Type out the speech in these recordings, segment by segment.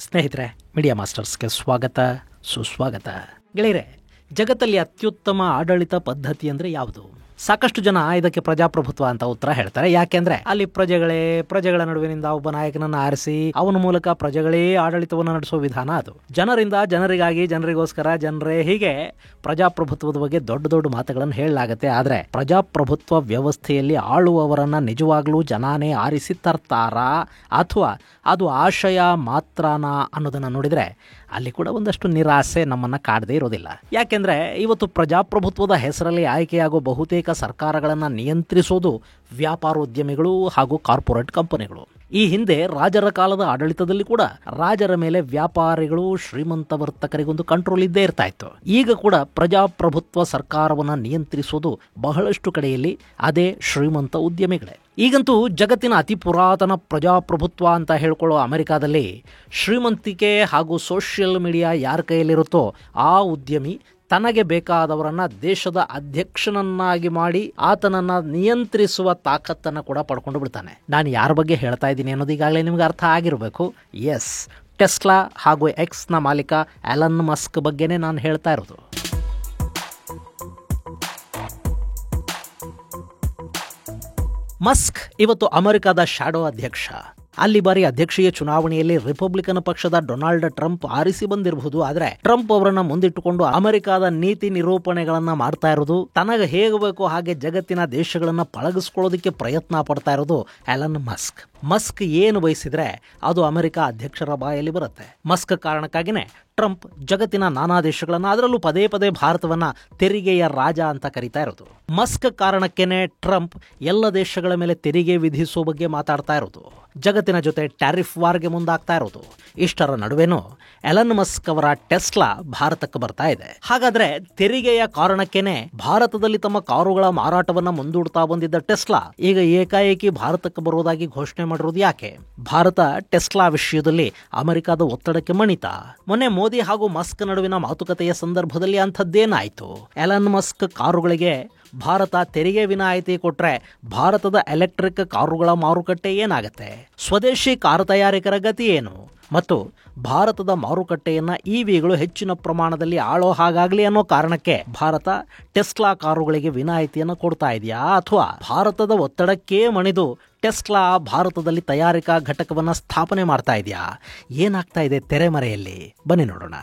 ಸ್ನೇಹಿತರೆ, ಮೀಡಿಯಾ ಮಾಸ್ಟರ್ಸ್ಗೆ ಸ್ವಾಗತ, ಸುಸ್ವಾಗತ. ಗೆಳೆಯರೆ, ಜಗತ್ತಲ್ಲಿ ಅತ್ಯುತ್ತಮ ಆಡಳಿತ ಪದ್ಧತಿ ಅಂದರೆ ಯಾವುದು? ಸಾಕಷ್ಟು ಜನ ಇದಕ್ಕೆ ಪ್ರಜಾಪ್ರಭುತ್ವ ಅಂತ ಉತ್ತರ ಹೇಳ್ತಾರೆ. ಯಾಕೆಂದ್ರೆ ಅಲ್ಲಿ ಪ್ರಜೆಗಳ ನಡುವಿನಿಂದ ಒಬ್ಬ ನಾಯಕನನ್ನ ಆರಿಸಿ ಅವನ ಮೂಲಕ ಪ್ರಜೆಗಳೇ ಆಡಳಿತವನ್ನು ನಡೆಸುವ ವಿಧಾನ ಅದು. ಜನರಿಂದ ಜನರಿಗಾಗಿ, ಜನರಿಗೋಸ್ಕರ, ಜನರೇ, ಹೀಗೆ ಪ್ರಜಾಪ್ರಭುತ್ವದ ಬಗ್ಗೆ ದೊಡ್ಡ ದೊಡ್ಡ ಮಾತುಗಳನ್ನು ಹೇಳಲಾಗತ್ತೆ. ಆದ್ರೆ ಪ್ರಜಾಪ್ರಭುತ್ವ ವ್ಯವಸ್ಥೆಯಲ್ಲಿ ಆಳುವವರನ್ನ ನಿಜವಾಗ್ಲೂ ಜನಾನೇ ಆರಿಸಿ ತರ್ತಾರಾ ಅಥವಾ ಅದು ಆಶಯ ಮಾತ್ರನಾ ಅನ್ನೋದನ್ನ ನೋಡಿದ್ರೆ ಅಲ್ಲಿ ಕೂಡ ಒಂದಷ್ಟು ನಿರಾಸೆ ನಮ್ಮನ್ನ ಕಾಡದೇ ಇರೋದಿಲ್ಲ. ಯಾಕೆಂದ್ರೆ ಇವತ್ತು ಪ್ರಜಾಪ್ರಭುತ್ವದ ಹೆಸರಲ್ಲಿ ಆಯ್ಕೆಯಾಗುವ ಬಹುತೇಕ ಸರ್ಕಾರಗಳನ್ನು ನಿಯಂತ್ರಿಸೋದು ವ್ಯಾಪಾರೋದ್ಯಮಿಗಳು ಹಾಗೂ ಕಾರ್ಪೊರೇಟ್ ಕಂಪನಿಗಳು. ಈ ಹಿಂದೆ ರಾಜರ ಕಾಲದ ಆಡಳಿತದಲ್ಲಿ ಕೂಡ ರಾಜರ ಮೇಲೆ ವ್ಯಾಪಾರಿಗಳು, ಶ್ರೀಮಂತ ವರ್ತಕರಿಗೊಂದು ಕಂಟ್ರೋಲ್ ಇದ್ದೇ ಇರ್ತಾ ಇತ್ತು. ಈಗ ಕೂಡ ಪ್ರಜಾಪ್ರಭುತ್ವ ಸರ್ಕಾರವನ್ನು ನಿಯಂತ್ರಿಸೋದು ಬಹಳಷ್ಟು ಕಡೆಯಲ್ಲಿ ಅದೇ ಶ್ರೀಮಂತ ಉದ್ಯಮಿಗಳೇ. ಈಗಂತೂ ಜಗತ್ತಿನ ಅತಿ ಪುರಾತನ ಪ್ರಜಾಪ್ರಭುತ್ವ ಅಂತ ಹೇಳ್ಕೊಳ್ಳೋ ಅಮೆರಿಕಾದಲ್ಲಿ ಶ್ರೀಮಂತಿಕೆ ಹಾಗೂ ಸೋಷಿಯಲ್ ಮೀಡಿಯಾ ಯಾರ ಕೈಯಲ್ಲಿರುತ್ತೋ ಆ ಉದ್ಯಮಿ ತನಗೆ ಬೇಕಾದವರನ್ನ ದೇಶದ ಅಧ್ಯಕ್ಷನನ್ನಾಗಿ ಮಾಡಿ ಆತನನ್ನ ನಿಯಂತ್ರಿಸುವ ತಾಕತ್ತನ್ನು ಕೂಡ ಪಡ್ಕೊಂಡು ಬಿಡ್ತಾನೆ. ನಾನು ಯಾರ ಬಗ್ಗೆ ಹೇಳ್ತಾ ಇದ್ದೀನಿ ಅನ್ನೋದು ಈಗಾಗಲೇ ನಿಮ್ಗೆ ಅರ್ಥ ಆಗಿರಬೇಕು. ಎಸ್, ಟೆಸ್ಲಾ ಹಾಗೂ ಎಕ್ಸ್ನ ಮಾಲೀಕ ಎಲನ್ ಮಸ್ಕ್ ಬಗ್ಗೆನೇ ನಾನು ಹೇಳ್ತಾ ಇರೋದು. ಮಸ್ಕ್ ಇವತ್ತು ಅಮೆರಿಕದ ಶಾಡೋ ಅಧ್ಯಕ್ಷ. ಅಲ್ಲಿ ಬಾರಿ ಅಧ್ಯಕ್ಷೀಯ ಚುನಾವಣೆಯಲ್ಲಿ ರಿಪಬ್ಲಿಕನ್ ಪಕ್ಷದ ಡೊನಾಲ್ಡ್ ಟ್ರಂಪ್ ಆರಿಸಿ ಬಂದಿರಬಹುದು. ಆದ್ರೆ ಟ್ರಂಪ್ ಅವರನ್ನ ಮುಂದಿಟ್ಟುಕೊಂಡು ಅಮೆರಿಕದ ನೀತಿ ನಿರೂಪಣೆಗಳನ್ನ ಮಾಡ್ತಾ ಇರೋದು, ತನಗೆ ಹೇಗೆ ಬೇಕೋ ಹಾಗೆ ಜಗತ್ತಿನ ದೇಶಗಳನ್ನ ಪಳಗಿಸ್ಕೊಳ್ಳೋದಕ್ಕೆ ಪ್ರಯತ್ನ ಪಡ್ತಾ ಇರೋದು ಎಲನ್ ಮಸ್ಕ್. ಮಸ್ಕ್ ಏನು ಬಯಸಿದ್ರೆ ಅದು ಅಮೆರಿಕ ಅಧ್ಯಕ್ಷರ ಬಾಯಲ್ಲಿ ಬರುತ್ತೆ. ಮಸ್ಕ್ ಕಾರಣಕ್ಕಾಗಿನೇ ಟ್ರಂಪ್ ಜಗತ್ತಿನ ನಾನಾ ದೇಶಗಳನ್ನ, ಅದರಲ್ಲೂ ಪದೇ ಪದೇ ಭಾರತವನ್ನ ತೆರಿಗೆಯ ರಾಜ ಅಂತ ಕರೀತಾ ಇರೋದು. ಮಸ್ಕ್ ಕಾರಣಕ್ಕೇನೆ ಟ್ರಂಪ್ ಎಲ್ಲ ದೇಶಗಳ ಮೇಲೆ ತೆರಿಗೆ ವಿಧಿಸುವ ಬಗ್ಗೆ ಮಾತಾಡ್ತಾ ಇರೋದು, ಜಗತ್ತಿನ ಜೊತೆ ಟ್ಯಾರಿಫ್ ವಾರ್ಗೆ ಮುಂದಾಗ್ತಾ ಇರೋದು. ಇಷ್ಟರ ನಡುವೆನೂ ಎಲನ್ ಮಸ್ಕ್ ಅವರ ಟೆಸ್ಲಾ ಭಾರತಕ್ಕೆ ಬರ್ತಾ ಇದೆ. ಹಾಗಾದ್ರೆ ತೆರಿಗೆಯ ಕಾರಣಕ್ಕೇನೆ ಭಾರತದಲ್ಲಿ ತಮ್ಮ ಕಾರುಗಳ ಮಾರಾಟವನ್ನ ಮುಂದೂಡ್ತಾ ಬಂದಿದ್ದ ಟೆಸ್ಲಾ ಈಗ ಏಕಾಏಕಿ ಭಾರತಕ್ಕೆ ಬರುವುದಾಗಿ ಘೋಷಣೆ ಮಾಡಿರೋದು ಯಾಕೆ? ಭಾರತ ಟೆಸ್ಲಾ ವಿಷಯದಲ್ಲಿ ಅಮೆರಿಕದ ಒತ್ತಡಕ್ಕೆ ಮಣಿತಾ? ಮೊನ್ನೆ ಮೋದಿ ಹಾಗೂ ಮಸ್ಕ್ ನಡುವಿನ ಮಾತುಕತೆಯ ಸಂದರ್ಭದಲ್ಲಿ ಅಂಥದ್ದೇನಾಯ್ತು? ಎಲನ್ ಮಸ್ಕ್ ಕಾರುಗಳಿಗೆ ಭಾರತ ತೆರಿಗೆ ವಿನಾಯಿತಿ ಕೊಟ್ರೆ ಭಾರತದ ಎಲೆಕ್ಟ್ರಿಕ್ ಕಾರುಗಳ ಮಾರುಕಟ್ಟೆ ಏನಾಗತ್ತೆ? ಸ್ವದೇಶಿ ಕಾರು ತಯಾರಕರ ಗತಿ ಏನು? ಮತ್ತು ಭಾರತದ ಮಾರುಕಟ್ಟೆಯನ್ನ ಇವಿಗಳು ಹೆಚ್ಚಿನ ಪ್ರಮಾಣದಲ್ಲಿ ಆಳೋ ಹಾಗಾಗ್ಲಿ ಅನ್ನೋ ಕಾರಣಕ್ಕೆ ಭಾರತ ಟೆಸ್ಲಾ ಕಾರುಗಳಿಗೆ ವಿನಾಯಿತಿಯನ್ನು ಕೊಡ್ತಾ ಇದೆಯಾ, ಅಥವಾ ಭಾರತದ ಒತ್ತಡಕ್ಕೆ ಮಣಿದು ಟೆಸ್ಲಾ ಭಾರತದಲ್ಲಿ ತಯಾರಿಕಾ ಘಟಕವನ್ನ ಸ್ಥಾಪನೆ ಮಾಡ್ತಾ ಇದೆಯಾ? ಏನಾಗ್ತಾ ಇದೆ ತೆರೆಮರೆಯಲ್ಲಿ? ಬನ್ನಿ ನೋಡೋಣ.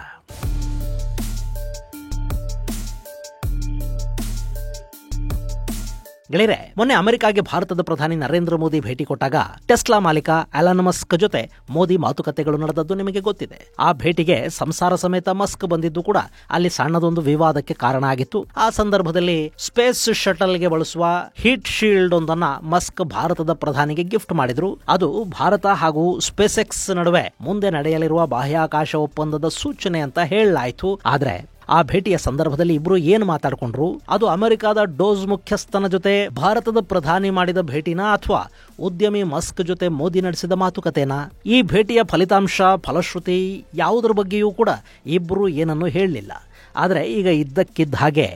ಗೆಳೆಯರೆ, ಮೊನ್ನೆ ಅಮೆರಿಕಾಗೆ ಭಾರತದ ಪ್ರಧಾನಿ ನರೇಂದ್ರ ಮೋದಿ ಭೇಟಿ ಕೊಟ್ಟಾಗ ಟೆಸ್ಲಾ ಮಾಲೀಕ ಎಲನ್ ಮಸ್ಕ್ ಜೊತೆ ಮೋದಿ ಮಾತುಕತೆಗಳು ನಡೆದದ್ದು ನಿಮಗೆ ಗೊತ್ತಿದೆ. ಆ ಭೇಟಿಗೆ ಸಂಸಾರ ಸಮೇತ ಮಸ್ಕ್ ಬಂದಿದ್ದು ಕೂಡ ಅಲ್ಲಿ ಸಣ್ಣದೊಂದು ವಿವಾದಕ್ಕೆ ಕಾರಣ ಆಗಿತ್ತು. ಆ ಸಂದರ್ಭದಲ್ಲಿ ಸ್ಪೇಸ್ ಶಟಲ್ಗೆ ಬಳಸುವ ಹೀಟ್ ಶೀಲ್ಡ್ ಒಂದನ್ನ ಮಸ್ಕ್ ಭಾರತದ ಪ್ರಧಾನಿಗೆ ಗಿಫ್ಟ್ ಮಾಡಿದ್ರು. ಅದು ಭಾರತ ಹಾಗೂ ಸ್ಪೇಸ್ ಎಕ್ಸ್ ನಡುವೆ ಮುಂದೆ ನಡೆಯಲಿರುವ ಬಾಹ್ಯಾಕಾಶ ಒಪ್ಪಂದದ ಸೂಚನೆ ಅಂತ ಹೇಳಲಾಯಿತು. ಆದ್ರೆ ಆ ಭೇಟಿಯ ಸಂದರ್ಭದಲ್ಲಿ ಇಬ್ರು ಏನು ಮಾತಾಡ್ಕೊಂಡ್ರು? ಅದು ಅಮೆರಿಕದ ಡೋಸ್ ಮುಖ್ಯಸ್ಥನ ಜೊತೆ ಭಾರತದ ಪ್ರಧಾನಿ ಮಾಡಿದ ಭೇಟಿನಾ ಅಥವಾ ಉದ್ಯಮಿ ಮಸ್ಕ್ ಜೊತೆ ಮೋದಿ ನಡೆಸಿದ ಮಾತುಕತೆನಾ? ಈ ಭೇಟಿಯ ಫಲಶ್ರುತಿ ಯಾವುದರ ಬಗ್ಗೆಯೂ ಕೂಡ ಇಬ್ರು ಏನನ್ನೂ ಹೇಳಲಿಲ್ಲ. ಆದರೆ ಈಗ ಇದ್ದಕ್ಕಿದ್ದ ಹಾಗೆ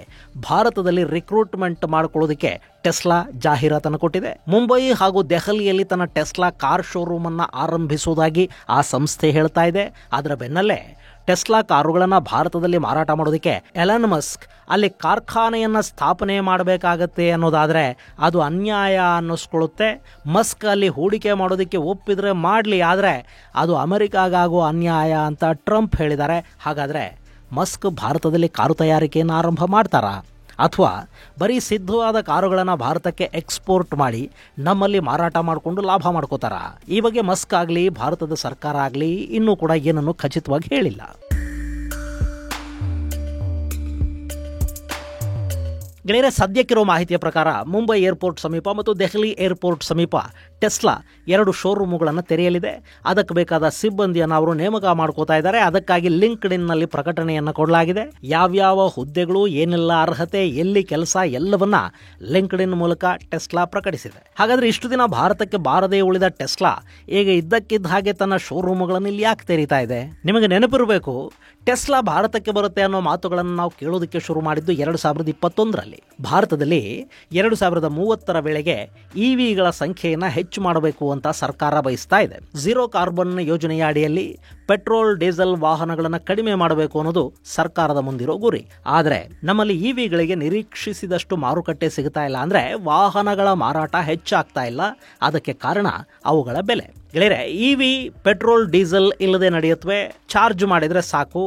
ಭಾರತದಲ್ಲಿ ರಿಕ್ರೂಟ್ಮೆಂಟ್ ಮಾಡಿಕೊಳ್ಳೋದಕ್ಕೆ ಟೆಸ್ಲಾ ಜಾಹೀರಾತನ್ನು ಕೊಟ್ಟಿದೆ. ಮುಂಬೈ ಹಾಗೂ ದೆಹಲಿಯಲ್ಲಿ ತನ್ನ ಟೆಸ್ಲಾ ಕಾರ್ ಶೋರೂಮ್ ಅನ್ನ ಆರಂಭಿಸುವುದಾಗಿ ಆ ಸಂಸ್ಥೆ ಹೇಳ್ತಾ ಇದೆ. ಅದರ ಬೆನ್ನಲ್ಲೇ ಟೆಸ್ಲಾ ಕಾರುಗಳನ್ನು ಭಾರತದಲ್ಲಿ ಮಾರಾಟ ಮಾಡೋದಕ್ಕೆ ಎಲನ್ ಮಸ್ಕ್ ಅಲ್ಲಿ ಕಾರ್ಖಾನೆಯನ್ನ ಸ್ಥಾಪನೆ ಮಾಡಬೇಕಾಗತ್ತೆ ಅನ್ನೋದಾದ್ರೆ ಅದು ಅನ್ಯಾಯ ಅನ್ನಿಸ್ಕೊಳ್ಳುತ್ತೆ. ಮಸ್ಕ್ ಅಲ್ಲಿ ಹೂಡಿಕೆ ಮಾಡೋದಕ್ಕೆ ಒಪ್ಪಿದ್ರೆ ಮಾಡಲಿ, ಆದರೆ ಅದು ಅಮೆರಿಕಾಗಾಗೋ ಅನ್ಯಾಯ ಅಂತ ಟ್ರಂಪ್ ಹೇಳಿದ್ದಾರೆ. ಹಾಗಾದ್ರೆ ಮಸ್ಕ್ ಭಾರತದಲ್ಲಿ ಕಾರು ತಯಾರಿಕೆಯನ್ನು ಆರಂಭ ಮಾಡ್ತಾರಾ, ಅಥವಾ ಬರೀ ಸಿದ್ಧವಾದ ಕಾರುಗಳನ್ನು ಭಾರತಕ್ಕೆ ಎಕ್ಸ್ಪೋರ್ಟ್ ಮಾಡಿ ನಮ್ಮಲ್ಲಿ ಮಾರಾಟ ಮಾಡಿಕೊಂಡು ಲಾಭ ಮಾಡ್ಕೋತಾರ? ಈ ಬಗ್ಗೆ ಮಸ್ಕ್ ಆಗಲಿ ಭಾರತದ ಸರ್ಕಾರ ಆಗಲಿ ಇನ್ನೂ ಕೂಡ ಏನನ್ನು ಖಚಿತವಾಗಿ ಹೇಳಿಲ್ಲ. ಗೆಳೆಯರೆ, ಸದ್ಯಕ್ಕಿರೋ ಮಾಹಿತಿಯ ಪ್ರಕಾರ ಮುಂಬೈ ಏರ್ಪೋರ್ಟ್ ಸಮೀಪ ಮತ್ತು ದೆಹಲಿ ಏರ್ಪೋರ್ಟ್ ಸಮೀಪ ಟೆಸ್ಲಾ 2 ಶೋರೂಮುಗಳನ್ನು ತೆರೆಯಲಿದೆ. ಅದಕ್ಕೆ ಬೇಕಾದ ಸಿಬ್ಬಂದಿಯನ್ನು ಅವರು ನೇಮಕ ಮಾಡ್ಕೋತಾ ಇದ್ದಾರೆ. ಅದಕ್ಕಾಗಿ ಲಿಂಕ್ಡ್ ಇನ್ನಲ್ಲಿ ಪ್ರಕಟಣೆಯನ್ನು ಕೊಡಲಾಗಿದೆ. ಯಾವ್ಯಾವ ಹುದ್ದೆಗಳು, ಏನೆಲ್ಲ ಅರ್ಹತೆ, ಎಲ್ಲಿ ಕೆಲಸ, ಎಲ್ಲವನ್ನ ಲಿಂಕ್ಡ್ ಇನ್ ಮೂಲಕ ಟೆಸ್ಲಾ ಪ್ರಕಟಿಸಿದೆ. ಹಾಗಾದ್ರೆ ಇಷ್ಟು ದಿನ ಭಾರತಕ್ಕೆ ಬಾರದೇ ಉಳಿದ ಟೆಸ್ಲಾ ಈಗ ಇದ್ದಕ್ಕಿದ್ದ ಹಾಗೆ ತನ್ನ ಶೋರೂಮುಗಳನ್ನು ಇಲ್ಲಿ ಯಾಕೆ ತೆರೀತಾ ಇದೆ? ನಿಮಗೆ ನೆನಪಿರಬೇಕು, ಟೆಸ್ಲಾ ಭಾರತಕ್ಕೆ ಬರುತ್ತೆ ಅನ್ನೋ ಮಾತುಗಳನ್ನು ನಾವು ಕೇಳೋದಕ್ಕೆ ಶುರು ಮಾಡಿದ್ದು 2021ರಲ್ಲಿ. ಕೇಳಿ. ಭಾರತದಲ್ಲಿ 2030 ವೇಳೆಗೆ ಇವಿಗಳ ಸಂಖ್ಯೆಯನ್ನು ಹೆಚ್ಚು ಮಾಡಬೇಕು ಅಂತ ಸರ್ಕಾರ ಬಯಸ್ತಾ ಇದೆ. ಝೀರೋ ಕಾರ್ಬನ್ ಯೋಜನೆಯ ಅಡಿಯಲ್ಲಿ ಪೆಟ್ರೋಲ್ ಡೀಸೆಲ್ ವಾಹನಗಳನ್ನು ಕಡಿಮೆ ಮಾಡಬೇಕು ಅನ್ನೋದು ಸರ್ಕಾರದ ಮುಂದಿರೋ ಗುರಿ. ಆದರೆ ನಮ್ಮಲ್ಲಿ ಇವಿಗಳಿಗೆ ನಿರೀಕ್ಷಿಸಿದಷ್ಟು ಮಾರುಕಟ್ಟೆ ಸಿಗ್ತಾ ಇಲ್ಲ. ಅಂದ್ರೆ ವಾಹನಗಳ ಮಾರಾಟ ಹೆಚ್ಚಾಗ್ತಾ ಇಲ್ಲ. ಅದಕ್ಕೆ ಕಾರಣ ಅವುಗಳ ಬೆಲೆ. ಗೆಳೆಯರೆ, ಇವಿ ಪೆಟ್ರೋಲ್ ಡೀಸೆಲ್ ಇಲ್ಲದೆ ನಡೆಯುತ್ತವೆ, ಚಾರ್ಜ್ ಮಾಡಿದ್ರೆ ಸಾಕು,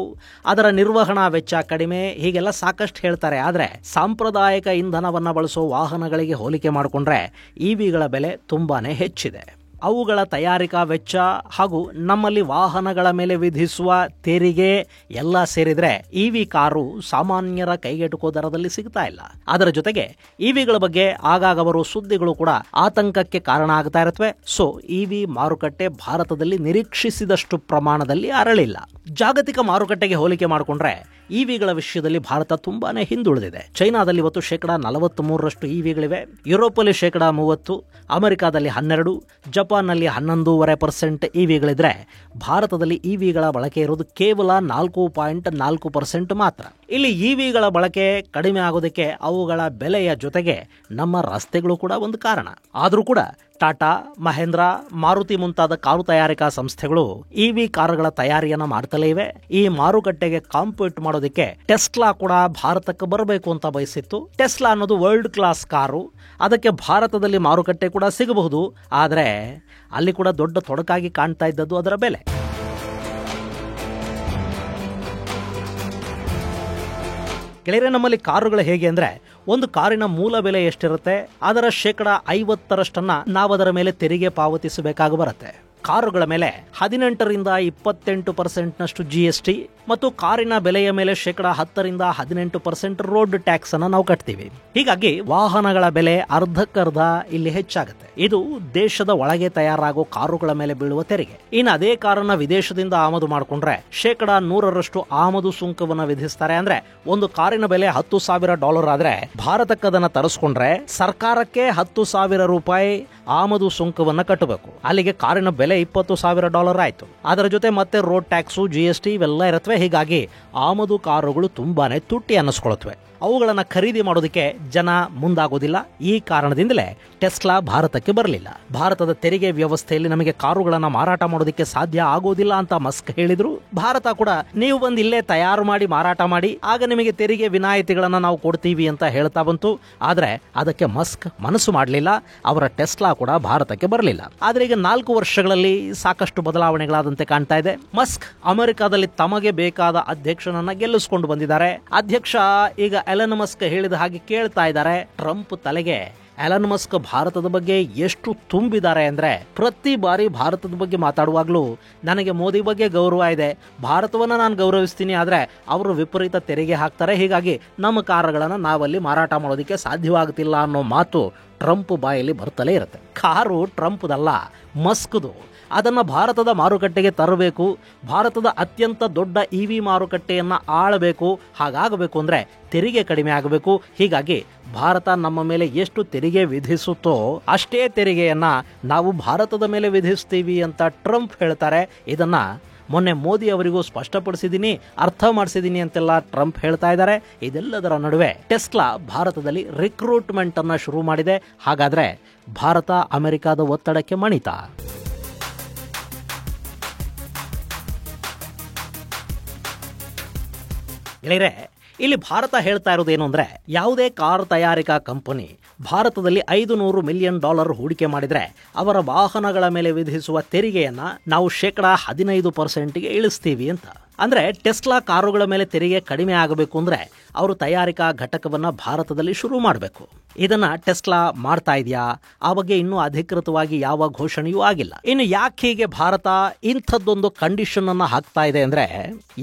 ಅದರ ನಿರ್ವಹಣಾ ವೆಚ್ಚ ಕಡಿಮೆ, ಹೀಗೆಲ್ಲ ಸಾಕಷ್ಟು ಹೇಳ್ತಾರೆ. ಆದರೆ ಸಾಂಪ್ರದಾಯಿಕ ಇಂಧನವನ್ನು ಬಳಸೋ ವಾಹನಗಳಿಗೆ ಹೋಲಿಕೆ ಮಾಡಿಕೊಂಡ್ರೆ ಇವಿಗಳ ಬೆಲೆ ತುಂಬಾನೇ ಹೆಚ್ಚಿದೆ. ಅವುಗಳ ತಯಾರಿಕಾ ವೆಚ್ಚ ಹಾಗೂ ನಮ್ಮಲ್ಲಿ ವಾಹನಗಳ ಮೇಲೆ ವಿಧಿಸುವ ತೆರಿಗೆ ಎಲ್ಲ ಸೇರಿದ್ರೆ ಇವಿ ಕಾರು ಸಾಮಾನ್ಯರ ಕೈಗೆಟುಕೋ ದರದಲ್ಲಿ ಸಿಗ್ತಾ ಇಲ್ಲ. ಅದರ ಜೊತೆಗೆ ಇವಿಗಳ ಬಗ್ಗೆ ಆಗಾಗ ಬರುವ ಸುದ್ದಿಗಳು ಕೂಡ ಆತಂಕಕ್ಕೆ ಕಾರಣ ಆಗ್ತಾ ಇರುತ್ತವೆ. ಸೊ ಇವಿ ಮಾರುಕಟ್ಟೆ ಭಾರತದಲ್ಲಿ ನಿರೀಕ್ಷಿಸಿದಷ್ಟು ಪ್ರಮಾಣದಲ್ಲಿ ಅರಳಿಲ್ಲ. ಜಾಗತಿಕ ಮಾರುಕಟ್ಟೆಗೆ ಹೋಲಿಕೆ ಮಾಡಿಕೊಂಡ್ರೆ ಇವಿಗಳ ವಿಷಯದಲ್ಲಿ ಭಾರತ ತುಂಬಾನೇ ಹಿಂದುಳಿದಿದೆ. ಚೈನಾದಲ್ಲಿ ಇವತ್ತು 43% ಇವಿಗಳಿವೆ, ಯುರೋಪಲ್ಲಿ 30%, ಅಮೆರಿಕಾದಲ್ಲಿ 12%, ಜಪಾನ್ನಲ್ಲಿ 11.5% ಇವಿಗಳಿದ್ರೆ ಭಾರತದಲ್ಲಿ ಇವಿಗಳ ಬಳಕೆ ಇರೋದು ಕೇವಲ 4.4% ಮಾತ್ರ. ಇಲ್ಲಿ ಇವಿಗಳ ಬಳಕೆ ಕಡಿಮೆ ಆಗೋದಕ್ಕೆ ಅವುಗಳ ಬೆಲೆಯ ಜೊತೆಗೆ ನಮ್ಮ ರಸ್ತೆಗಳು ಕೂಡ ಒಂದು ಕಾರಣ. ಆದರೂ ಕೂಡ ಟಾಟಾ, ಮಹೇಂದ್ರ, ಮಾರುತಿ ಮುಂತಾದ ಕಾರು ತಯಾರಿಕಾ ಸಂಸ್ಥೆಗಳು ಇವಿ ಕಾರುಗಳ ತಯಾರಿಯನ್ನ ಮಾಡ್ತಲೇ ಇವೆ. ಈ ಮಾರುಕಟ್ಟೆಗೆ ಕಾಂಪೀಟ್ ಮಾಡೋದಕ್ಕೆ ಟೆಸ್ಲಾ ಕೂಡ ಭಾರತಕ್ಕೆ ಬರಬೇಕು ಅಂತ ಬಯಸಿತ್ತು. ಟೆಸ್ಲಾ ಅನ್ನೋದು ವರ್ಲ್ಡ್ ಕ್ಲಾಸ್ ಕಾರು, ಅದಕ್ಕೆ ಭಾರತದಲ್ಲಿ ಮಾರುಕಟ್ಟೆ ಕೂಡ ಸಿಗಬಹುದು. ಆದರೆ ಅಲ್ಲಿ ಕೂಡ ದೊಡ್ಡ ತೊಡಕಾಗಿ ಕಾಣ್ತಾ ಇದ್ದದ್ದು ಅದರ ಬೆಲೆ. ಗೆಳೆಯರೆ, ನಮ್ಮಲ್ಲಿ ಕಾರುಗಳು ಹೇಗೆ ಅಂದ್ರೆ, ಒಂದು ಕಾರಿನ ಮೂಲ ಬೆಲೆ ಎಷ್ಟಿರುತ್ತೆ ಅದರ 50% ನಾವು ಅದರ ಮೇಲೆ ತೆರಿಗೆ ಪಾವತಿಸಬೇಕಾಗಿ ಬರುತ್ತೆ. ಕಾರುಗಳ ಮೇಲೆ 18% 28% GST ಮತ್ತು ಕಾರಿನ ಬೆಲೆಯ ಮೇಲೆ 10% 18% ರೋಡ್ ಟ್ಯಾಕ್ಸ್ ಅನ್ನು ನಾವು ಕಟ್ತೀವಿ. ಹೀಗಾಗಿ ವಾಹನಗಳ ಬೆಲೆ ಅರ್ಧಕ್ಕರ್ಧ ಇಲ್ಲಿ ಹೆಚ್ಚಾಗುತ್ತೆ. ಇದು ದೇಶದ ಒಳಗೆ ತಯಾರಾಗೋ ಕಾರುಗಳ ಮೇಲೆ ಬೀಳುವ ತೆರಿಗೆ. ಇನ್ನು ಅದೇ ಕಾರನ್ನ ವಿದೇಶದಿಂದ ಆಮದು ಮಾಡಿಕೊಂಡ್ರೆ 100% ಆಮದು ಸುಂಕವನ್ನು ವಿಧಿಸ್ತಾರೆ. ಅಂದ್ರೆ ಒಂದು ಕಾರಿನ ಬೆಲೆ $10,000 ಆದ್ರೆ ಭಾರತಕ್ಕೆ ಅದನ್ನ ತರಿಸ್ಕೊಂಡ್ರೆ ಸರ್ಕಾರಕ್ಕೆ $10,000 ಆಮದು ಸುಂಕವನ್ನ ಕಟ್ಟಬೇಕು. ಅಲ್ಲಿಗೆ ಕಾರಿನ ಬೆಲೆ $20,000 ಆಯ್ತು. ಅದರ ಜೊತೆ ಮತ್ತೆ ರೋಡ್ ಟ್ಯಾಕ್ಸು, GST ಇವೆಲ್ಲ ಇರುತ್ತವೆ. ಹೀಗಾಗಿ ಆಮದು ಕಾರುಗಳು ತುಂಬಾನೇ ತುಟ್ಟಿ ಅನ್ನಿಸ್ಕೊಳ್ತವೆ. ಅವುಗಳನ್ನು ಖರೀದಿ ಮಾಡೋದಕ್ಕೆ ಜನ ಮುಂದಾಗೋದಿಲ್ಲ. ಈ ಕಾರಣದಿಂದಲೇ ಟೆಸ್ಲಾ ಭಾರತಕ್ಕೆ ಬರಲಿಲ್ಲ. ಭಾರತದ ತೆರಿಗೆ ವ್ಯವಸ್ಥೆಯಲ್ಲಿ ನಮಗೆ ಕಾರುಗಳನ್ನು ಮಾರಾಟ ಮಾಡೋದಕ್ಕೆ ಸಾಧ್ಯ ಆಗೋದಿಲ್ಲ ಅಂತ ಮಸ್ಕ್ ಹೇಳಿದ್ರು. ಭಾರತ ಕೂಡ ನೀವು ಬಂದು ಇಲ್ಲೇ ತಯಾರು ಮಾಡಿ ಮಾರಾಟ ಮಾಡಿ, ಆಗ ನಿಮಗೆ ತೆರಿಗೆ ವಿನಾಯಿತಿಗಳನ್ನು ನಾವು ಕೊಡ್ತೀವಿ ಅಂತ ಹೇಳ್ತಾ ಬಂತು. ಆದರೆ ಅದಕ್ಕೆ ಮಸ್ಕ್ ಮನಸ್ಸು ಮಾಡಲಿಲ್ಲ. ಅವರ ಟೆಸ್ಲಾ ಕೂಡ ಭಾರತಕ್ಕೆ ಬರಲಿಲ್ಲ. ಆದರೆ ಈಗ 4 ವರ್ಷಗಳಲ್ಲಿ ಸಾಕಷ್ಟು ಬದಲಾವಣೆಗಳಾದಂತೆ ಕಾಣ್ತಾ ಇದೆ. ಮಸ್ಕ್ ಅಮೆರಿಕಾದಲ್ಲಿ ತಮಗೆ ಬೇಕಾದ ಅಧ್ಯಕ್ಷನನ್ನ ಗೆಲ್ಲಿಸಿಕೊಂಡು ಬಂದಿದ್ದಾರೆ. ಅಧ್ಯಕ್ಷ ಈಗ ಎಲನ್ ಮಸ್ಕ್ ಹೇಳಿದ ಹಾಗೆ ಕೇಳ್ತಾ ಇದ್ದಾರೆ. ಟ್ರಂಪ್ ತಲೆಗೆ ಎಲನ್ ಮಸ್ಕ್ ಭಾರತದ ಬಗ್ಗೆ ಎಷ್ಟು ತುಂಬಿದ್ದಾರೆ ಅಂದ್ರೆ, ಪ್ರತಿ ಬಾರಿ ಭಾರತದ ಬಗ್ಗೆ ಮಾತಾಡುವಾಗ್ಲೂ ನನಗೆ ಮೋದಿ ಬಗ್ಗೆ ಗೌರವ ಇದೆ, ಭಾರತವನ್ನ ನಾನು ಗೌರವಿಸ್ತೀನಿ, ಆದ್ರೆ ಅವರು ವಿಪರೀತ ತೆರಿಗೆ ಹಾಕ್ತಾರೆ, ಹೀಗಾಗಿ ನಮ್ಮ ಕಾರುಗಳನ್ನು ನಾವಲ್ಲಿ ಮಾರಾಟ ಮಾಡೋದಕ್ಕೆ ಸಾಧ್ಯವಾಗುತ್ತಿಲ್ಲ ಅನ್ನೋ ಮಾತು ಟ್ರಂಪ್ ಬಾಯಲ್ಲಿ ಬರ್ತಲೇ ಇರುತ್ತೆ. ಕಾರು ಟ್ರಂಪ್ದಲ್ಲ, ಮಸ್ಕ್ದು. ಅದನ್ನು ಭಾರತದ ಮಾರುಕಟ್ಟೆಗೆ ತರಬೇಕು. ಭಾರತದ ಅತ್ಯಂತ ದೊಡ್ಡ ಇವಿ ಮಾರುಕಟ್ಟೆಯನ್ನು ಆಳಬೇಕು. ಹಾಗಾಗಬೇಕು ಅಂದರೆ ತೆರಿಗೆ ಕಡಿಮೆ ಆಗಬೇಕು. ಹೀಗಾಗಿ ಭಾರತ ನಮ್ಮ ಮೇಲೆ ಎಷ್ಟು ತೆರಿಗೆ ವಿಧಿಸುತ್ತೋ ಅಷ್ಟೇ ತೆರಿಗೆಯನ್ನು ನಾವು ಭಾರತದ ಮೇಲೆ ವಿಧಿಸ್ತೀವಿ ಅಂತ ಟ್ರಂಪ್ ಹೇಳ್ತಾರೆ. ಇದನ್ನು ಮೊನ್ನೆ ಮೋದಿ ಅವರಿಗೂ ಸ್ಪಷ್ಟಪಡಿಸಿದ್ದೀನಿ, ಅರ್ಥ ಮಾಡಿಸಿದ್ದೀನಿ ಅಂತೆಲ್ಲ ಟ್ರಂಪ್ ಹೇಳ್ತಾ ಇದ್ದಾರೆ. ಇದೆಲ್ಲದರ ನಡುವೆ ಟೆಸ್ಲಾ ಭಾರತದಲ್ಲಿ ರಿಕ್ರೂಟ್ಮೆಂಟ್ ಅನ್ನು ಶುರು ಮಾಡಿದೆ. ಹಾಗಾದ್ರೆ ಭಾರತ ಅಮೆರಿಕದ ಒತ್ತಡಕ್ಕೆ ಮಣಿತಾ? ಗೆಳೆಯರೆ, ಇಲ್ಲಿ ಭಾರತ ಹೇಳ್ತಾ ಇರೋದೇನು ಅಂದ್ರೆ, ಯಾವುದೇ ಕಾರ್ ತಯಾರಿಕಾ ಕಂಪನಿ ಭಾರತದಲ್ಲಿ $500 ಮಿಲಿಯನ್ ಹೂಡಿಕೆ ಮಾಡಿದ್ರೆ ಅವರ ವಾಹನಗಳ ಮೇಲೆ ವಿಧಿಸುವ ತೆರಿಗೆಯನ್ನ ನಾವು 15% ಇಳಿಸ್ತೀವಿ ಅಂತ. ಅಂದ್ರೆ ಟೆಸ್ಲಾ ಕಾರುಗಳ ಮೇಲೆ ತೆರಿಗೆ ಕಡಿಮೆ ಆಗಬೇಕು ಅಂದ್ರೆ ಅವರು ತಯಾರಿಕಾ ಘಟಕವನ್ನ ಭಾರತದಲ್ಲಿ ಶುರು ಮಾಡಬೇಕು. ಇದನ್ನ ಟೆಸ್ಲಾ ಮಾಡ್ತಾ ಇದೆಯಾ? ಆ ಬಗ್ಗೆ ಇನ್ನೂ ಅಧಿಕೃತವಾಗಿ ಯಾವ ಘೋಷಣೆಯೂ ಆಗಿಲ್ಲ. ಇನ್ನು ಯಾಕೆ ಹೀಗೆ ಭಾರತ ಇಂಥದ್ದೊಂದು ಕಂಡೀಷನ್ ಅನ್ನ ಹಾಕ್ತಾ ಇದೆ ಅಂದ್ರೆ,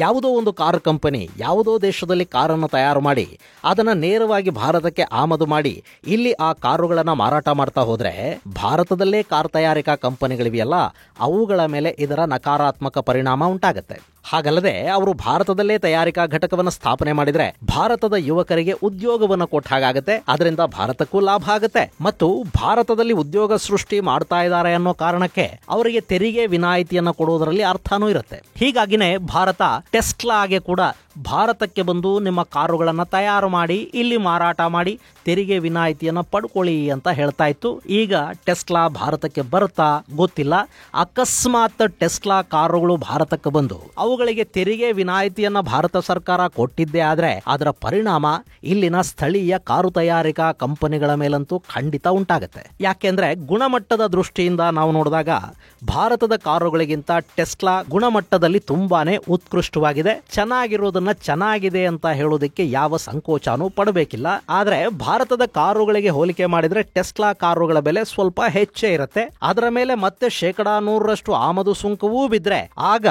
ಯಾವುದೋ ಒಂದು ಕಾರ್ ಕಂಪನಿ ಯಾವುದೋ ದೇಶದಲ್ಲಿ ಕಾರನ್ನು ತಯಾರು ಮಾಡಿ ಅದನ್ನ ನೇರವಾಗಿ ಭಾರತಕ್ಕೆ ಆಮದು ಮಾಡಿ ಇಲ್ಲಿ ಆ ಕಾರುಗಳನ್ನ ಮಾರಾಟ ಮಾಡ್ತಾ ಹೋದ್ರೆ ಭಾರತದಲ್ಲೇ ಕಾರ್ ತಯಾರಿಕಾ ಕಂಪನಿಗಳಿವೆಯಲ್ಲ, ಅವುಗಳ ಮೇಲೆ ಇದರ ನಕಾರಾತ್ಮಕ ಪರಿಣಾಮ ಉಂಟಾಗುತ್ತೆ. ಹಾಗಲ್ಲದೆ ಅವರು ಭಾರತದಲ್ಲೇ ತಯಾರಿಕಾ ಘಟಕವನ್ನು ಸ್ಥಾಪನೆ ಮಾಡಿದ್ರೆ ಭಾರತದ ಯುವಕರಿಗೆ ಉದ್ಯೋಗವನ್ನು ಕೊಟ್ಟ ಹಾಗಾಗುತ್ತೆ. ಅದರಿಂದ ಭಾರತಕ್ಕೂ ಲಾಭ ಆಗುತ್ತೆ ಮತ್ತು ಭಾರತದಲ್ಲಿ ಉದ್ಯೋಗ ಸೃಷ್ಟಿ ಮಾಡ್ತಾ ಇದ್ದಾರೆ ಅನ್ನೋ ಕಾರಣಕ್ಕೆ ಅವರಿಗೆ ತೆರಿಗೆ ವಿನಾಯಿತಿಯನ್ನು ಕೊಡುವುದರಲ್ಲಿ ಅರ್ಥನೂ ಇರುತ್ತೆ. ಹೀಗಾಗಿನೇ ಭಾರತ ಟೆಸ್ಲಾಗೆ ಕೂಡ ಭಾರತಕ್ಕೆ ಬಂದು ನಿಮ್ಮ ಕಾರುಗಳನ್ನು ತಯಾರು ಮಾಡಿ ಇಲ್ಲಿ ಮಾರಾಟ ಮಾಡಿ ತೆರಿಗೆ ವಿನಾಯಿತಿಯನ್ನು ಪಡ್ಕೊಳ್ಳಿ ಅಂತ ಹೇಳ್ತಾ ಇತ್ತು. ಈಗ ಟೆಸ್ಲಾ ಭಾರತಕ್ಕೆ ಬರುತ್ತಾ ಗೊತ್ತಿಲ್ಲ. ಅಕಸ್ಮಾತ್ ಟೆಸ್ಲಾ ಕಾರುಗಳು ಭಾರತಕ್ಕೆ ಬಂದು ಅವುಗಳಿಗೆ ತೆರಿಗೆ ವಿನಾಯಿತಿಯನ್ನ ಭಾರತ ಸರ್ಕಾರ ಕೊಟ್ಟಿದ್ದೇ ಆದ್ರೆ ಅದರ ಪರಿಣಾಮ ಇಲ್ಲಿನ ಸ್ಥಳೀಯ ಕಾರು ತಯಾರಿಕಾ ಕಂಪನಿಗಳ ಮೇಲಂತೂ ಖಂಡಿತ ಉಂಟಾಗುತ್ತೆ. ಯಾಕೆಂದ್ರೆ ಗುಣಮಟ್ಟದ ದೃಷ್ಟಿಯಿಂದ ನಾವು ನೋಡಿದಾಗ ಭಾರತದ ಕಾರುಗಳಿಗಿಂತ ಟೆಸ್ಲಾ ಗುಣಮಟ್ಟದಲ್ಲಿ ತುಂಬಾನೇ ಉತ್ಕೃಷ್ಟವಾಗಿದೆ. ಚೆನ್ನಾಗಿರೋದನ್ನ ಚೆನ್ನಾಗಿದೆ ಅಂತ ಹೇಳೋದಕ್ಕೆ ಯಾವ ಸಂಕೋಚನೂ ಪಡಬೇಕಿಲ್ಲ. ಆದ್ರೆ ಭಾರತದ ಕಾರುಗಳಿಗೆ ಹೋಲಿಕೆ ಮಾಡಿದ್ರೆ ಟೆಸ್ಲಾ ಕಾರುಗಳ ಬೆಲೆ ಸ್ವಲ್ಪ ಹೆಚ್ಚೇ ಇರುತ್ತೆ. ಅದರ ಮೇಲೆ ಮತ್ತೆ 100% ಆಮದು ಸುಂಕವೂ ಬಿದ್ರೆ ಆಗ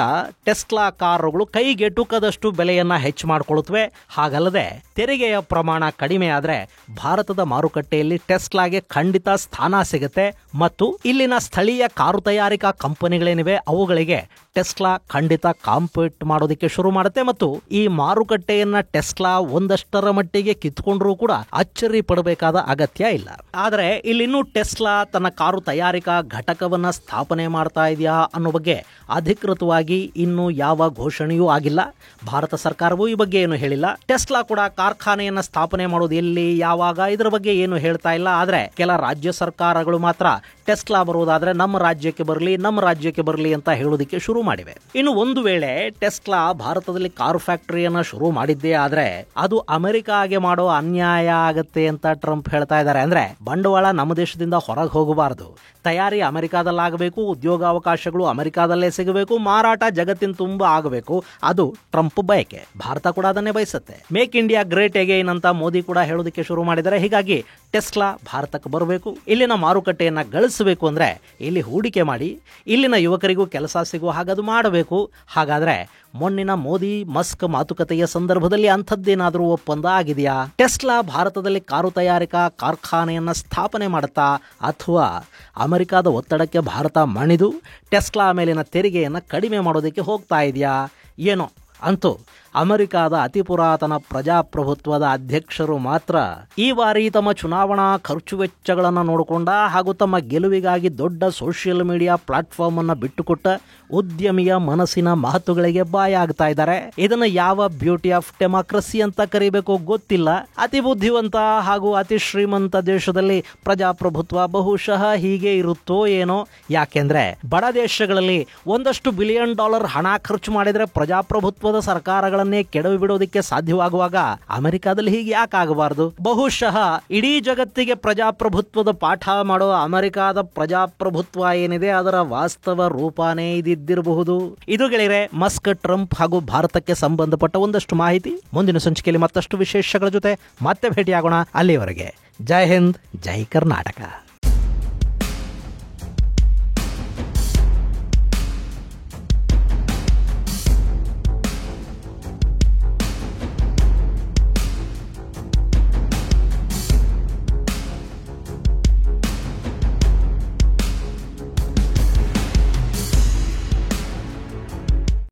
ಟೆಸ್ಲಾ ಕಾರುಗಳು ಕೈಗೆಟುಕದಷ್ಟು ಬೆಲೆಯನ್ನ ಹೆಚ್ಚು ಮಾಡಿಕೊಳ್ಳುತ್ತವೆ. ಹಾಗಲ್ಲದೆ ತೆರಿಗೆಯ ಪ್ರಮಾಣ ಕಡಿಮೆ ಆದ್ರೆ ಭಾರತದ ಮಾರುಕಟ್ಟೆಯಲ್ಲಿ ಟೆಸ್ಲಾಗೆ ಖಂಡಿತ ಸ್ಥಾನ ಸಿಗುತ್ತೆ ಮತ್ತು ಇಲ್ಲಿನ ಸ್ಥಳೀಯ ಕಾರು ತಯಾರಿಕಾ ಕಂಪನಿಗಳೇನಿವೆ ಅವುಗಳಿಗೆ ಟೆಸ್ಲಾ ಖಂಡಿತ ಕಾಂಪೀಟ್ ಮಾಡೋದಕ್ಕೆ ಶುರು ಮಾಡುತ್ತೆ ಮತ್ತು ಈ ಮಾರುಕಟ್ಟೆಯನ್ನ ಟೆಸ್ಲಾ ಒಂದಷ್ಟರ ಮಟ್ಟಿಗೆ ಕಿತ್ಕೊಂಡ್ರೂ ಕೂಡ ಅಚ್ಚರಿ ಪಡಬೇಕಾದ ಅಗತ್ಯ ಇಲ್ಲ. ಆದ್ರೆ ಇಲ್ಲಿನ್ನೂ ಟೆಸ್ಲಾ ತನ್ನ ಕಾರು ತಯಾರಿಕಾ ಘಟಕವನ್ನ ಸ್ಥಾಪನೆ ಮಾಡ್ತಾ ಇದೆಯಾ ಅನ್ನೋ ಬಗ್ಗೆ ಅಧಿಕೃತವಾಗಿ ಇನ್ನೂ ಯಾವ ಘೋಷಣೆಯೂ ಆಗಿಲ್ಲ. ಭಾರತ ಸರ್ಕಾರವೂ ಈ ಬಗ್ಗೆ ಏನು ಹೇಳಿಲ್ಲ. ಟೆಸ್ಲಾ ಕೂಡ ಕಾರ್ಖಾನೆಯನ್ನ ಸ್ಥಾಪನೆ ಮಾಡೋದು ಎಲ್ಲಿ, ಯಾವಾಗ, ಇದರ ಬಗ್ಗೆ ಏನು ಹೇಳ್ತಾ ಇಲ್ಲ. ಆದ್ರೆ ಕೆಲ ರಾಜ್ಯ ಸರ್ಕಾರಗಳು ಮಾತ್ರ ಟೆಸ್ಲಾ ಬರುವುದಾದ್ರೆ ನಮ್ಮ ರಾಜ್ಯಕ್ಕೆ ಬರಲಿ ಅಂತ ಹೇಳೋದಕ್ಕೆ ಶುರು ಮಾಡಿವೆ. ಇನ್ನು ಒಂದು ವೇಳೆ ಟೆಸ್ಲಾ ಭಾರತದಲ್ಲಿ ಕಾರು ಫ್ಯಾಕ್ಟರಿಯನ್ನ ಶುರು ಮಾಡಿದ್ದೇ ಆದ್ರೆ ಅದು ಅಮೆರಿಕಾಗೆ ಮಾಡೋ ಅನ್ಯಾಯ ಆಗತ್ತೆ ಅಂತ ಟ್ರಂಪ್ ಹೇಳ್ತಾ ಇದ್ದಾರೆ. ಅಂದ್ರೆ ಬಂಡವಾಳ ನಮ್ಮ ದೇಶದಿಂದ ಹೊರಗೆ ಹೋಗಬಾರದು, ತಯಾರಿ ಅಮೆರಿಕಾದಲ್ಲಾಗಬೇಕು, ಉದ್ಯೋಗಾವಕಾಶಗಳು ಅಮೆರಿಕಾದಲ್ಲೇ ಸಿಗಬೇಕು, ಮಾರಾಟ ಜಗತ್ತಿನ ತುಂಬ ಆಗಬೇಕು. ಅದು ಟ್ರಂಪ್ ಬಯಕೆ. ಭಾರತ ಕೂಡ ಅದನ್ನೇ ಬಯಸುತ್ತೆ. ಮೇಕ್ ಇಂಡಿಯಾ ಗ್ರೇಟ್ ಅಗೈನ್ ಅಂತ ಮೋದಿ ಕೂಡ ಹೇಳೋದಕ್ಕೆ ಶುರು ಮಾಡಿದ್ದಾರೆ. ಹೀಗಾಗಿ ಟೆಸ್ಲಾ ಭಾರತಕ್ಕೆ ಬರಬೇಕು, ಇಲ್ಲಿನ ಮಾರುಕಟ್ಟೆಯನ್ನ ಗಳಿಸಬೇಕು ಅಂದ್ರೆ ಇಲ್ಲಿ ಹೂಡಿಕೆ ಮಾಡಿ ಇಲ್ಲಿನ ಯುವಕರಿಗೂ ಕೆಲಸ ಸಿಗುವ ಹಾಗದು ಮಾಡಬೇಕು. ಹಾಗಾದ್ರೆ ಮೊನ್ನಿನ ಮೋದಿ ಮಸ್ಕ್ ಮಾತುಕತೆಯ ಸಂದರ್ಭದಲ್ಲಿ ಅಂಥದ್ದೇನಾದರೂ ಒಪ್ಪಂದ ಆಗಿದೆಯಾ? ಟೆಸ್ಲಾ ಭಾರತದಲ್ಲಿ ಕಾರು ತಯಾರಿಕಾ ಕಾರ್ಖಾನೆಯನ್ನ ಸ್ಥಾಪನೆ ಮಾಡುತ್ತಾ ಅಥವಾ ಅಮೆರಿಕದ ಒತ್ತಡಕ್ಕೆ ಭಾರತ ಮಣಿದು ಟೆಸ್ಲಾ ಮೇಲಿನ ತೆರಿಗೆಯನ್ನು ಕಡಿಮೆ ಮಾಡೋದಕ್ಕೆ ಹೋಗ್ತಾ ಇದೆಯಾ ಏನೋ. ಅಂತೂ ಅಮೆರಿಕದ ಅತಿ ಪುರಾತನ ಪ್ರಜಾಪ್ರಭುತ್ವದ ಅಧ್ಯಕ್ಷರು ಮಾತ್ರ ಈ ಬಾರಿ ತಮ್ಮ ಚುನಾವಣಾ ಖರ್ಚು ವೆಚ್ಚಗಳನ್ನು ನೋಡಿಕೊಂಡ ಹಾಗೂ ತಮ್ಮ ಗೆಲುವಿಗಾಗಿ ದೊಡ್ಡ ಸೋಷಿಯಲ್ ಮೀಡಿಯಾ ಪ್ಲಾಟ್ಫಾರ್ಮ್ ಅನ್ನು ಬಿಟ್ಟುಕೊಟ್ಟ ಉದ್ಯಮಿಯ ಮನಸ್ಸಿನ ಮಾತುಗಳಿಗೆ ಬಾಯ ಆಗ್ತಾ ಇದ್ದಾರೆ. ಇದನ್ನ ಯಾವ ಬ್ಯೂಟಿ ಆಫ್ ಡೆಮಾಕ್ರಸಿ ಅಂತ ಕರಿಬೇಕು ಗೊತ್ತಿಲ್ಲ. ಅತಿ ಬುದ್ಧಿವಂತ ಹಾಗೂ ಅತಿ ಶ್ರೀಮಂತ ದೇಶದಲ್ಲಿ ಪ್ರಜಾಪ್ರಭುತ್ವ ಬಹುಶಃ ಹೀಗೆ ಇರುತ್ತೋ ಏನೋ. ಯಾಕೆಂದ್ರೆ ಬಡ ದೇಶಗಳಲ್ಲಿ $1 ಬಿಲಿಯನ್ ಹಣ ಖರ್ಚು ಮಾಡಿದ್ರೆ ಪ್ರಜಾಪ್ರಭುತ್ವದ ಸರ್ಕಾರಗಳನ್ನೇ ಕೆಡವಿ ಬಿಡೋದಕ್ಕೆ ಸಾಧ್ಯವಾಗುವಾಗ ಅಮೆರಿಕಾದಲ್ಲಿ ಹೀಗೆ ಯಾಕಾಗಬಾರದು? ಬಹುಶಃ ಇಡೀ ಜಗತ್ತಿಗೆ ಪ್ರಜಾಪ್ರಭುತ್ವದ ಪಾಠ ಮಾಡೋ ಅಮೆರಿಕಾದ ಪ್ರಜಾಪ್ರಭುತ್ವ ಏನಿದೆ ಅದರ ವಾಸ್ತವ ರೂಪಾನೇ ಇದಿರಬಹುದು. ಇದು ಗೆಳೆಯರೆ ಮಸ್ಕ್, ಟ್ರಂಪ್ ಹಾಗೂ ಭಾರತಕ್ಕೆ ಸಂಬಂಧಪಟ್ಟ ಒಂದಷ್ಟು ಮಾಹಿತಿ. ಮುಂದಿನ ಸಂಚಿಕೆಯಲ್ಲಿ ಮತ್ತಷ್ಟು ವಿಶೇಷಗಳ ಜೊತೆ ಮತ್ತೆ ಭೇಟಿಯಾಗೋಣ. ಅಲ್ಲಿವರೆಗೆ ಜೈ ಹಿಂದ್, ಜೈ ಕರ್ನಾಟಕ.